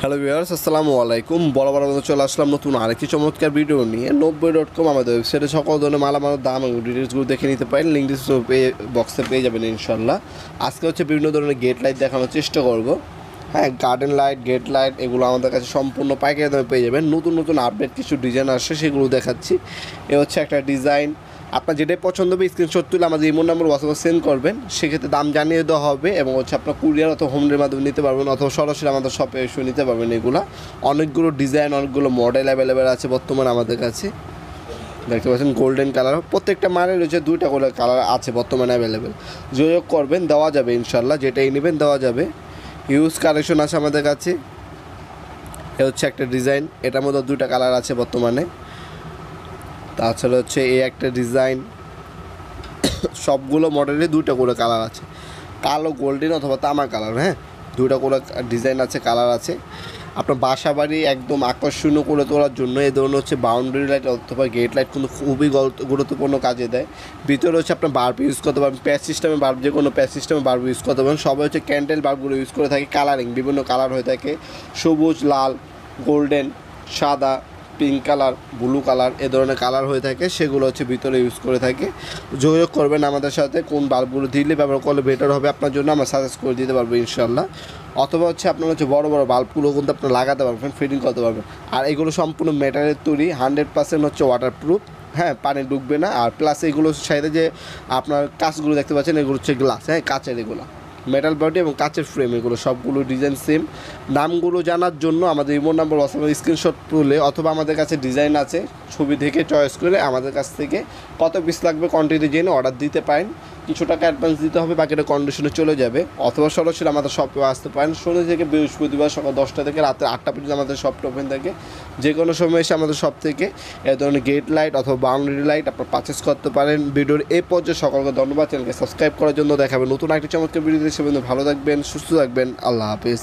Hello viewers, আসসালামু আলাইকুম। বরাবর মতো চলে আসলাম নতুন আরেকটি চমৎকার ভিডিও নিয়ে। 90.com আমাদের ওয়েবসাইটে সকল ধরনের মালামালের দাম এবং ডিটেলসগুলো দেখে নিতে পারেন। লিঙ্ক ডিসক্রিপশন বক্সে পেয়ে যাবেন ইনশাল্লাহ। আজকে হচ্ছে বিভিন্ন ধরনের গেট লাইট দেখানোর চেষ্টা করব। হ্যাঁ, গার্ডেন লাইট, গেট লাইট এগুলো আমাদের কাছে সম্পূর্ণ পাইকারি দামে পেয়ে যাবেন। নতুন নতুন আপডেট কিছু ডিজাইন আসছে, সেগুলো দেখাচ্ছি। এ হচ্ছে একটা ডিজাইন। আপনার যেটাই পছন্দ হবে স্ক্রিনশট তুলে আমাদের ইমো নাম্বার হোয়াটসঅ্যাপে সেন্ড করবেন, সেক্ষেত্রে দাম জানিয়ে দেওয়া হবে এবং হচ্ছে আপনার কুরিয়ার অথবা হোম ডেলিভারির মাধ্যমে নিতে পারবেন অথবা সরাসরি আমাদের শপে এসে নিতে পারবেন। এগুলো অনেকগুলো ডিজাইন, অনেকগুলো মডেল অ্যাভেলেবেল আছে বর্তমানে আমাদের কাছে। দেখতে পাচ্ছেন গোল্ডেন কালার, প্রত্যেকটা মালের রয়েছে দুইটা করে কালার আছে বর্তমানে অ্যাভেলেবেল। যোগাযোগ করবেন, দেওয়া যাবে ইনশাল্লাহ, যেটাই নেবেন দেওয়া যাবে। হিউজ কালেকশন আছে আমাদের কাছে। এ হচ্ছে একটা ডিজাইন, এটার মধ্যে দুইটা কালার আছে বর্তমানে। তাছাড়া হচ্ছে এই একটা ডিজাইন, সবগুলো মডেলে দুইটা করে কালার আছে, কালো গোল্ডেন অথবা তামা কালার। হ্যাঁ, দুইটা করে ডিজাইন আছে, কালার আছে। আপনার বাসা বাড়ি একদম আকর্ষণীয় করে তোলার জন্য এই ধরনের হচ্ছে বাউন্ডারি লাইট অথবা গেট লাইট কিন্তু খুবই গুরুত্বপূর্ণ কাজে দেয়। ভিতরে হচ্ছে আপনার বাল্ব ইউজ করতে পারবেন, প্যাচ সিস্টেমে বাল্ব, যে কোনো প্যাচ সিস্টেমে বাল্ব ইউজ করতে পারবেন। সবাই হচ্ছে ক্যান্ডেল বাল্বগুলো ইউজ করে থাকে। কালারিং বিভিন্ন কালার হয়ে থাকে, সবুজ, লাল, গোল্ডেন, সাদা, পিঙ্ক কালার, ব্লু কালার, এ ধরনের কালার হয়ে থাকে, সেগুলো হচ্ছে ভিতরে ইউজ করে থাকে। যোগাযোগ করবেন আমাদের সাথে, কোন বাল্বগুলো দিলে ব্যবহার করলে বেটার হবে আপনার জন্য আমরা সাজেস্ট করে দিতে পারবো ইনশাল্লাহ। অথবা হচ্ছে আপনার হচ্ছে বড় বড় বাল্বগুলো কিন্তু আপনার লাগাতে পারবেন, ফিটিং করতে পারবেন। আর এগুলো সম্পূর্ণ মেটালের তৈরি, 100% হচ্ছে ওয়াটারপ্রুফ। হ্যাঁ, পানি ঢুকবে না। আর প্লাস এগুলো সাইডে যে আপনার কাঁচগুলো দেখতে পাচ্ছেন, এগুলো হচ্ছে গ্লাস। হ্যাঁ, কাঁচের, এগুলো মেটাল বডি এবং কাঁচের ফ্রেম, এগুলো সবগুলো ডিজাইন সেম। নামগুলো জানার জন্য আমাদের ইমো নাম্বার হোয়াটসঅ্যাপে স্ক্রিনশট তুলে অথবা আমাদের কাছে ডিজাইন আছে, ছবি দেখে চয়েস করে আমাদের কাছ থেকে কত পিস লাগবে কোয়ান্টিটি জেনে অর্ডার দিতে পারেন। কিছু টাকা অ্যাডভান্স দিতে হবে, বাকিটা কন্ডিশনে চলে যাবে। অথবা সরাসরি আমাদের শপে আসতে পারেন। শনি থেকে বৃহস্পতিবার সকাল 10টা থেকে রাতে 8টা পর্যন্ত আমাদের শপটা ওপেন থাকে। যে কোনো সময় এসে আমাদের শপ থেকে এ ধরনের গেট লাইট অথবা বাউন্ডারি লাইট আপনার পারচেস করতে পারেন। ভিডিওর এই পর্যায়ে সকলকে ধন্যবাদ। চ্যানেলকে সাবস্ক্রাইব করার জন্য। দেখাবেন নতুন একটি চমৎকার ভিডিও। সেখানে ভালো থাকবেন, সুস্থ থাকবেন। আল্লাহ হাফিজ।